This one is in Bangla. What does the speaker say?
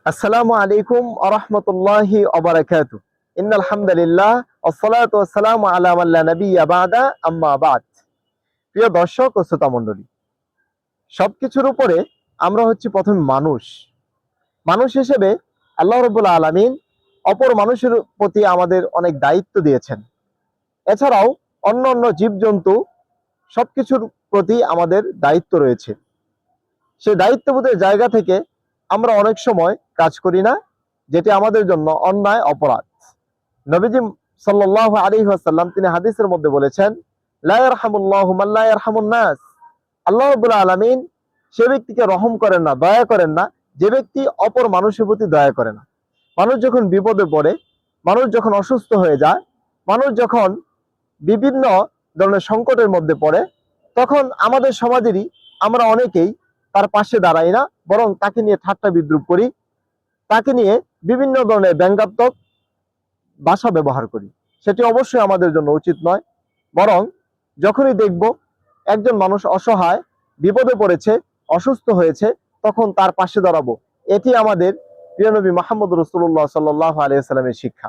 আসসালামু আলাইকুম ওয়া রাহমাতুল্লাহি ওয়া বারাকাতুহু। ইন্নাল হামদুলিল্লাহ ওয়াসসালাতু ওয়াসসালামু আলা মান লা নাবিয়্যা বা'দা আম্মা বা'দ। প্রিয় দর্শক ও শ্রোতা মণ্ডলী, সবকিছুর উপরে আমরা হচ্ছি প্রথম মানুষ। মানুষ হিসেবে আল্লাহ রাব্বুল আলামিন অপর মানুষের প্রতি আমাদের অনেক দায়িত্ব দিয়েছেন। এছাড়াও অন্যান্য জীবজন্তু সবকিছুর প্রতি আমাদের দায়িত্ব রয়েছে। সেই দায়িত্ববোধের জায়গা থেকে আমরা অনেক সময় কাজ করি না, যেটি আমাদের জন্য অন্যায়, অপরাধ। নবীজি সাল্লাল্লাহু আলাইহি ওয়াসাল্লাম তিনি হাদিসের মধ্যে বলেছেন, লা ইয়ারহামুল্লাহু মান লা ইয়ারহামুন নাস। আল্লাহ রাব্বুল আলামিন সে ব্যক্তিকে রহম করেন না, দয়া করেন না, যে ব্যক্তি অপর মানুষের প্রতি দয়া করে না। মানুষ যখন বিপদে পড়ে, মানুষ যখন অসুস্থ হয়ে যায়, মানুষ যখন বিভিন্ন ধরনের সংকটের মধ্যে পড়ে, তখন আমাদের সমাজেরই আমরা অনেকেই তার পাশে দাঁড়াই না, বরং তাকে নিয়ে ঠাট্টা বিদ্রুপ করি, তাকে নিয়ে বিভিন্ন ধরনের ব্যঙ্গাত্মক ভাষা ব্যবহার করি। সেটি অবশ্যই আমাদের জন্য উচিত নয়। বরং যখনই দেখব একজন মানুষ অসহায়, বিপদে পড়েছে, অসুস্থ হয়েছে, তখন তার পাশে দাঁড়াবো। এটি আমাদের প্রিয় নবী মুহাম্মদ রাসূলুল্লাহ সাল্লাল্লাহু আলাইহি ওয়াসাল্লামের শিক্ষা।